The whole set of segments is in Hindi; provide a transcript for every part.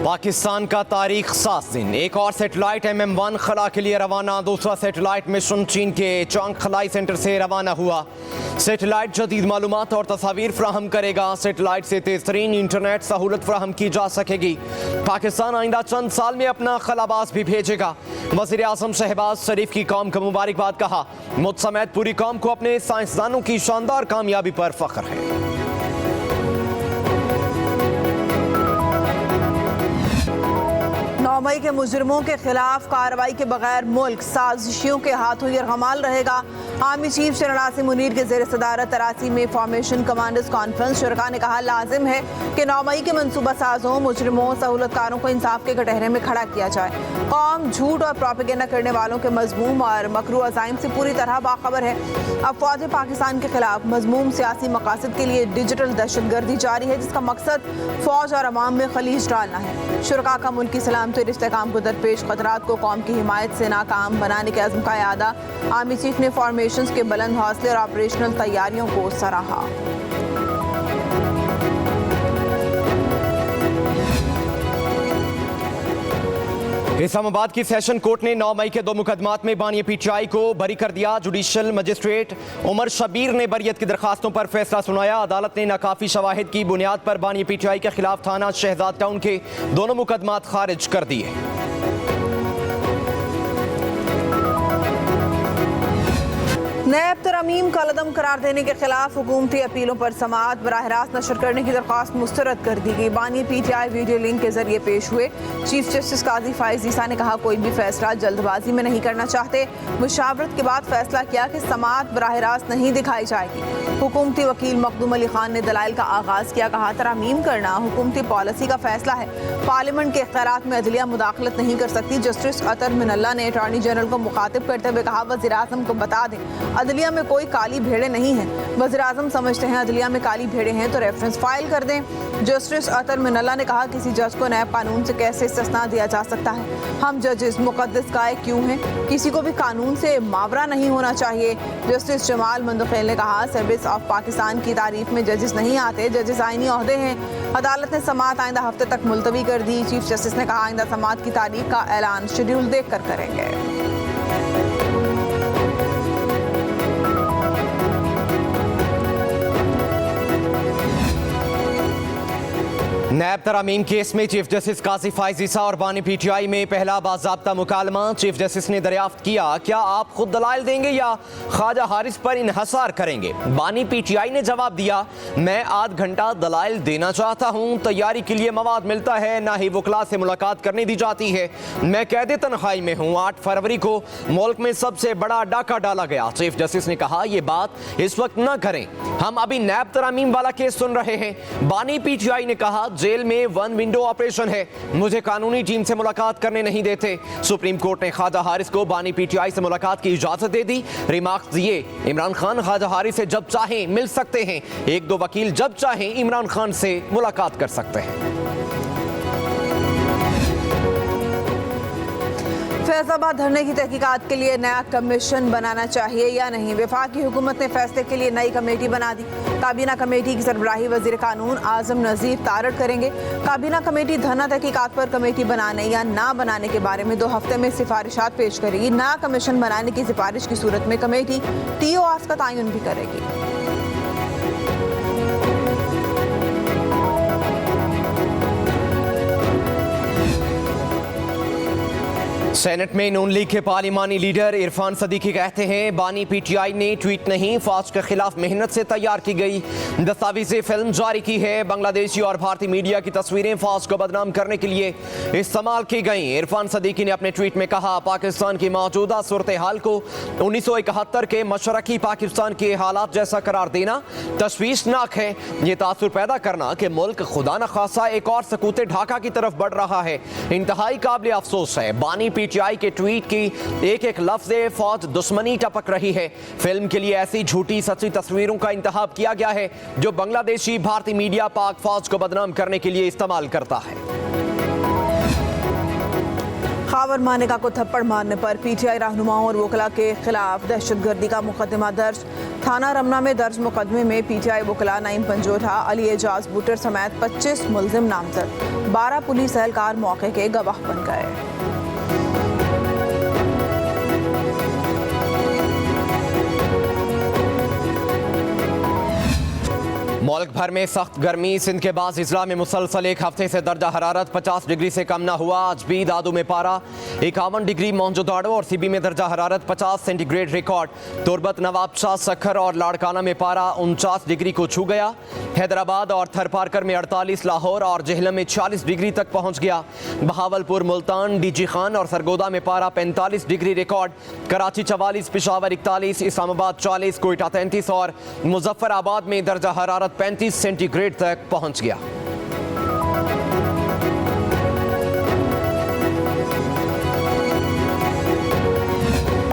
पाकिस्तान का तारीख 7 दिन। एक और सेटेलाइट MM-1 खला के लिए रवाना। दूसरा सेटेलाइट मिशन चीन के चांग खलाई सेंटर से रवाना हुआ। सेटेलाइट जदीद मालूमात और तस्वीर फ्राहम करेगा। सेटेलाइट से तेज तरीन इंटरनेट सहूलत फ्राहम की जा सकेगी। पाकिस्तान आइंदा चंद साल में अपना खलाबाज भी भेजेगा। वज़ीर आज़म शहबाज शरीफ की कौम को मुबारकबाद। कहा, मुझ समेत पूरी कौम को अपने साइंसदानों की शानदार कामयाबी पर फख्र है। 9 मई के मुजरिमों के खिलाफ कार्रवाई के बगैर मुल्क साजिशियों के हाथों यरगमाल रहेगा। Army chief general Asim Munir के जेर सदारत कराची में फॉर्मेशन कमांडर्स कॉन्फ्रेंस शुरा ने कहा, लाजिम है कि 9 मई के मनसूबा साजों, मुजरिमों, सहूलतकारों को इंसाफ के कटहरे में खड़ा किया जाए। कौम झूठ और प्रोपेगेंडा करने वालों के मजमूम और मकरू अज़ाइम से पूरी तरह बाखबर है। अफवाज पाकिस्तान के खिलाफ मजमूम सियासी मकासद के लिए डिजिटल दहशतगर्दी जारी है, जिसका मकसद फौज और अवाम में खलीज डालना है। शुरा का मुल्की सलामती और इस्तेहकाम को दरपेश खतरात को कौम की हिमायत से नाकाम बनाने के अज़्म का यादा। आर्मी चीफ ने फॉर्मेशंस के बुलंद हौसले और ऑपरेशनल तैयारियों को सराहा। इस्लामाबाद की सेशन कोर्ट ने 9 मई के 2 मुकदमात में बानी PTI को बरी कर दिया। जुडिशल मजिस्ट्रेट उमर शबीर ने बरियत की दरखास्तों पर फैसला सुनाया। अदालत ने नाकाफी शवाहिद की बुनियाद पर बानी PTI के खिलाफ थाना शहजाद टाउन के दोनों मुकदमात खारिज कर दिए। नैब तरमीम का कलदम करार देने के खिलाफ हुकूमती अपीलों पर समाअत बराह रास्त नशर करने की दरख्वास्त मुस्तरद कर दी गई। बानी PTI वीडियो लिंक के जरिए पेश हुए। चीफ जस्टिस काजी फाइज ईसा ने कहा, कोई भी फैसला जल्दबाजी में नहीं करना चाहते। मुशावरत के बाद फैसला किया कि समाअत बराह रास्त नहीं दिखाई जाएगी। हुकूमती वकील मखदूम अली खान ने दलाइल का आगाज किया। कहा, तरमीम करना हुकूमती पॉलिसी का फैसला है। पार्लियामेंट के इख्तियारात में अदलिया मुदाखलत नहीं कर सकती। जस्टिस अतर मिनल्ला ने अटॉर्नी जनरल को मुखातिब करते हुए कहा, वज़ीर आज़म को बता दें अदलिया में कोई काली भेड़े नहीं हैं। वज़ीर आज़म समझते हैं अदलिया में काली भेड़े हैं तो रेफरेंस फाइल कर दें। जस्टिस अतर मिनल्ला ने कहा, किसी जज को नैब कानून से कैसे इस्तिस्ना दिया जा सकता है। हम जजेस मुक़द्दस गाय क्यों हैं, किसी को भी कानून से मावरा नहीं होना चाहिए। जस्टिस जमाल मंदखेल ने कहा, सर्विस ऑफ पाकिस्तान की तारीफ में जजेस नहीं आते, जजेस आइनी ओहदे हैं। अदालत ने समाअत आइंदा हफ्ते तक मुलतवी कर दी। चीफ जस्टिस ने कहा, आइंदा समाअत की तारीख का ऐलान शेड्यूल देख कर करेंगे। नैब तरामीम केस में चीफ जस्टिस काजी फाइज ईसा और बानी PTI में पहला बाज़ाब्ता मुकालमा। चीफ जस्टिस ने दरियाफ्त किया, क्या आप खुद दलाइल देंगे या ख्वाजा हारिस पर इन्हसार करेंगे। बानी PTI ने जवाब दिया, मैं आध घंटा दलाइल देना चाहता हूँ। तैयारी के लिए मवाद मिलता है, ना ही वकला से मुलाकात करने दी जाती है। मैं कैद तनख्वाही में हूँ। 8 फरवरी को मुल्क में सबसे बड़ा डाका डाला गया। चीफ जस्टिस ने कहा, यह बात इस वक्त न करें, हम अभी नैब तरामीम वाला केस सुन रहे हैं। बानी PTI ने कहा, जेल में 1 विंडो ऑपरेशन है, मुझे कानूनी टीम से मुलाकात करने नहीं देते। सुप्रीम कोर्ट ने ख्वाजा हारिस को बानी PTI से मुलाकात की इजाजत दे दी। रिमार्क्स दिए, इमरान खान ख्वाजा हारिस से जब चाहें मिल सकते हैं। 1-2 वकील जब चाहें इमरान खान से मुलाकात कर सकते हैं। फैज़ाबाद धरने की तहकीकात के लिए नया कमीशन बनाना चाहिए या नहीं। वफाकी हुकूमत ने फैसले के लिए नई कमेटी बना दी। काबीना कमेटी की सरबराही वज़ीर कानून आज़म नज़ीर तारड़ करेंगे। काबीना कमेटी धरना तहकीकात पर कमेटी बनाने या ना बनाने के बारे में 2 हफ्ते में सिफारिशात पेश करेगी। नया कमीशन बनाने की सिफारिश की सूरत में कमेटी TORs का तयन भी करेगी। सेनेट में नून लीग के पार्लिमानी लीडर इरफान सदीकी कहते हैं, बानी PTI ने ट्वीट नहीं, फौज के खिलाफ मेहनत से तैयार की गई दस्तावेज़ी फिल्म जारी की है। बांग्लादेशी और भारतीय मीडिया की तस्वीरें फौज को बदनाम करने के लिए इस्तेमाल की गई। इरफान सदीकी ने अपने ट्वीट में कहा, पाकिस्तान की मौजूदा सूरत हाल को 1971 के मशरकी पाकिस्तान के हालात जैसा करार देना तशवीशनाक है। ये तासुर पैदा करना कि मुल्क खुदा न खासा एक और सकूते ढाका की तरफ बढ़ रहा है, इंतहाई काबिल अफसोस है। बानी PTI के ट्वीट की एक लफ्ज़ फौज दुश्मनी टपक रही है। फिल्म के लिए ऐसी झूठी सच्ची तस्वीरों का इंतखाब किया गया है जो बांग्लादेशी भारतीय मीडिया पाक फौज को बदनाम करने के लिए इस्तेमाल करता है। खावर मानेका को थप्पड़ मारने पर PTI रहनुमाओं और वकला के खिलाफ दहशतगर्दी का मुकदमा दर्ज। थाना रमना में दर्ज मुकदमे में पीटीआई वकला नईम पंजोठा, अली एजाज बूटर समेत 25 मुल्जिम नामजद। 12 पुलिस एहलकार मौके के गवाह बन गए। मुल्क भर में सख्त गर्मी। सिंध के बाद इजला में मुसलसल एक हफ्ते से दर्जा हरारत 50 डिग्री से कम न हुआ। आज भी दादू में पारा 51 डिग्री, मोहनजोदाड़ो और सीबी में दर्जा हरारत 50 सेंटीग्रेड रिकॉर्ड। तुरबत, नवाबशाह, सखर और लाड़काना में पारा 49 डिग्री को छू गया। हैदराबाद और थरपारकर में 48, लाहौर और जेहलम में 46 डिग्री तक पहुंच गया। बहावलपुर, मुल्तान, डीजी खान और सरगोदा में पारा 45 डिग्री रिकॉर्ड। कराची 44, पिशावर 41, इस्लामाबाद 40, कोयटा 33 और मुजफ्फराबाद में दर्जा हरारत 35 सेंटीग्रेड तक पहुंच गया।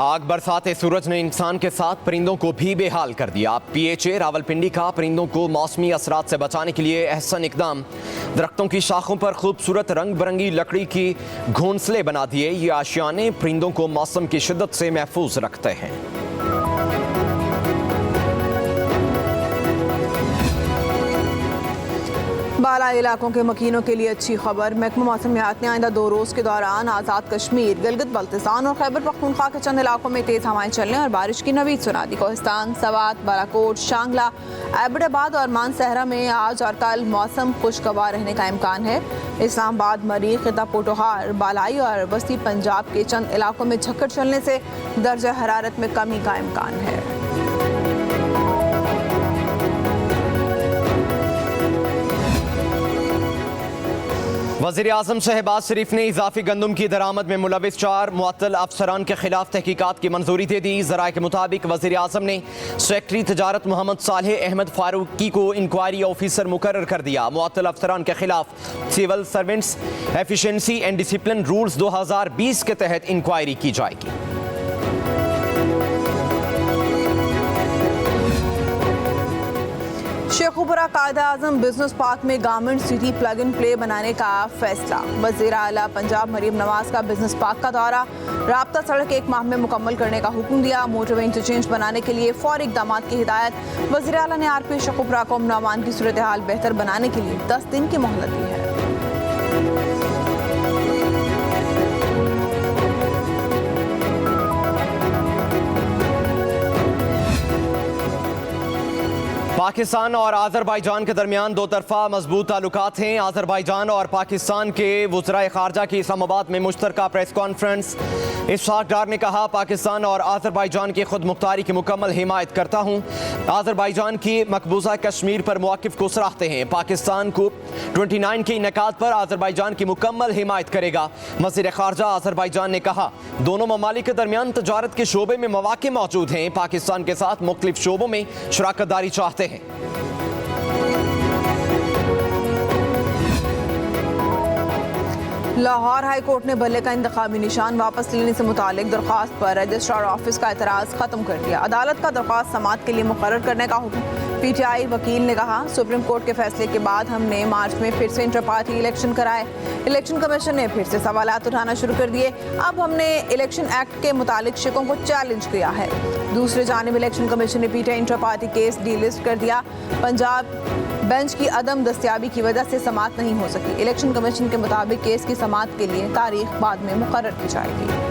आग बरसाते सूरज ने इंसान के साथ परिंदों को भी बेहाल कर दिया। पीएचए रावलपिंडी का परिंदों को मौसमी असरात से बचाने के लिए अहसन इकदाम। दरख्तों की शाखों पर खूबसूरत रंग बिरंगी लकड़ी की घोंसले बना दिए। ये आशियाने परिंदों को मौसम की शिद्दत से महफूज रखते हैं। बाला इलाकों के मकीनों के लिए अच्छी खबर। महकमा मौसमियात ने आइंदा 2 रोज़ के दौरान आज़ाद कश्मीर, गिलगित बल्तिस्तान और खैबर पख्तूनख्वा के चंद इलाकों में तेज़ हवाएं चलने और बारिश की नवीद सुना दी। कोहिस्तान, सवात, बालाकोट, शांगला, एबटाबाद और मानसहरा में आज और कल मौसम खुशगवार रहने का इम्कान है। इस्लामाबाद, मरीख, खिता पोटोहार, बालाई और वस्ती पंजाब के चंद इलाकों में झक्कड़ चलने से दर्जा हरारत में कमी का इम्कान है। वज़ीर-ए-आज़म शहबाज शरीफ ने इजाफी गंदम की दरामद में मुलविस 4 मुअत्तल अफसरान के खिलाफ तहकीकात की मंजूरी दे दी। ज़राए के मुताबिक वज़ीर-ए-आज़म ने सेक्रेटरी तजारत मोहम्मद सालेह अहमद फारूकी को इंक्वायरी ऑफिसर मुकर्रर कर दिया। मुअत्तल अफसरान के खिलाफ civil servants efficiency and discipline rules 2020 के तहत इंक्वायरी की जाएगी। शेखुपुरा कायद-ए-आज़म बिजनेस पार्क में garment city plug in play बनाने का फैसला। वज़ीर आला पंजाब मरीम नवाज का बिजनेस पार्क का दौरा। राब्ता सड़क 1 माह में मुकम्मल करने का हुक्म दिया। मोटरवे इंटरचेंज बनाने के लिए फौरी इक़दाम की हिदायत। वज़ीर आला ने आरपी शेखुपुरा को अमन अमान की सूरत हाल बेहतर बनाने के लिए 10 दिन की मोहलत दी है। पाकिस्तान और आज़रबाईजान के दरमियान 2 तरफ़ा मजबूत ताल्लुकात हैं। आज़रबाईजान और पाकिस्तान के वज़राए ख़ारजा की इस्लामाबाद में मुश्तरका प्रेस कॉन्फ्रेंस। इशफाक डार ने कहा, पाकिस्तान और आज़रबाईजान की खुद मुख्तारी की मुकम्मल हिमायत करता हूँ। आज़रबाईजान की मकबूजा कश्मीर पर मौक़िफ़ को सराहते हैं। पाकिस्तान को 29 के इनेकाद पर आज़रबाईजान की मुकम्मल हिमायत करेगा। वज़ीर ख़ारजा आज़रबाईजान ने कहा, दोनों ममालिक के दरमियान तजारत के शोबे में मौक़े मौजूद हैं। पाकिस्तान के साथ मुख्तलिफ शोबों में शराकत दारी चाहते हैं। लाहौर हाई कोर्ट ने भल्ले का इंतखाबी निशान वापस लेने से मुतालिक दरख्वास्त पर रजिस्ट्रार ऑफिस का एतराज़ खत्म कर दिया। अदालत का दरख्वास्त समाअत के लिए मुकर्रर करने का हुक्म। पीटीआई वकील ने कहा, सुप्रीम कोर्ट के फैसले के बाद हमने मार्च में फिर से इंटर पार्टी इलेक्शन कराए। इलेक्शन कमीशन ने फिर से सवालात उठाना शुरू कर दिए। अब हमने इलेक्शन एक्ट के मुतालिक शिकों को चैलेंज किया है। दूसरी जानिब इलेक्शन कमीशन ने PTI inter party case delist कर दिया। पंजाब बेंच की अदम दस्तियाबी की वजह से समाअत नहीं हो सकी। इलेक्शन कमीशन के मुताबिक केस की समाअत के लिए तारीख बाद में मुकर्रर की जाएगी।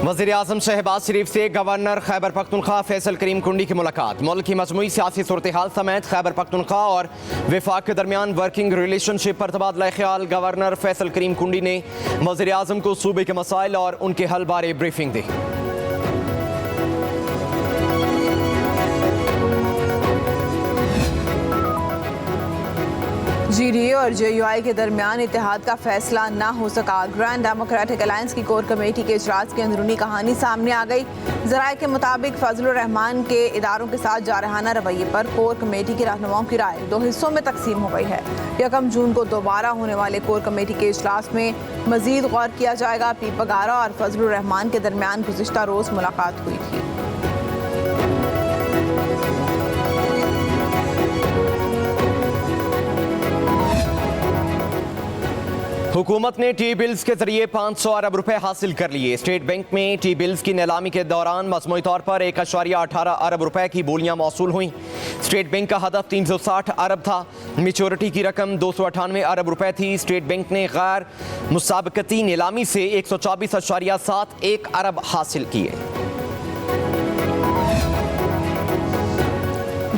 वज़ीर-ए-आज़म शहबाज शरीफ से गवर्नर खैबर पख्तूनख्वा फैसल करीम कुंडी की मुलाकात। मुल्क की मजमूई सियासी सूरत हाल समेत खैबर पख्तूनख्वा और विफाक के दरमियान वर्किंग रिलेशनशिप पर तबादला ख्याल। गवर्नर फैसल करीम कुंडी ने वज़ीर-ए-आज़म को सूबे के मसाइल और उनके हल बारे ब्रीफिंग दी। जीडीए और जेयूआई के दरमियान इत्तेहाद का फैसला ना हो सका। ग्रैंड डेमोक्रेटिक अलायंस की कोर कमेटी के इजलास की अंदरूनी कहानी सामने आ गई। ज़राए के मुताबिक फजलुर रहमान के इदारों के साथ जारहाना रवैये पर कोर कमेटी के रहनुमाओं की राय 2 हिस्सों में तकसीम हो गई है। 1 जून को दोबारा होने वाले कोर कमेटी के इजलास में मजीद गौर किया जाएगा। पी पगारा और फजलुर रहमान के दरमियान गुज़िश्ता रोज़ मुलाकात हुई थी। हुकूमत ने टी बिल्स के जरिए 500 अरब रुपए हासिल कर लिए। स्टेट बैंक में टी बिल्स की नीलामी के दौरान मजमूई तौर पर 1.18 अरब रुपए की बोलियां मौसूल हुई। स्टेट बैंक का हदफ 360 अरब था। मेच्योरिटी की रकम 298 अरब रुपए थी। स्टेट बैंक ने गैर मुसाबकती नीलामी से 124.71 अरब हासिल किए।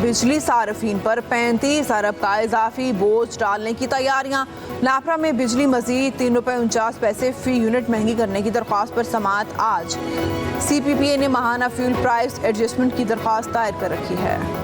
बिजली सार्फिन पर 35 अरब का इजाफी बोझ डालने की तैयारियां। लापरा में बिजली मजीद ₹3.49 फी यूनिट महंगी करने की दरख्वास्त पर समाअत आज। CPPA ने माहाना फ्यूल प्राइस एडजस्टमेंट की दरख्वास्त दायर कर रखी है।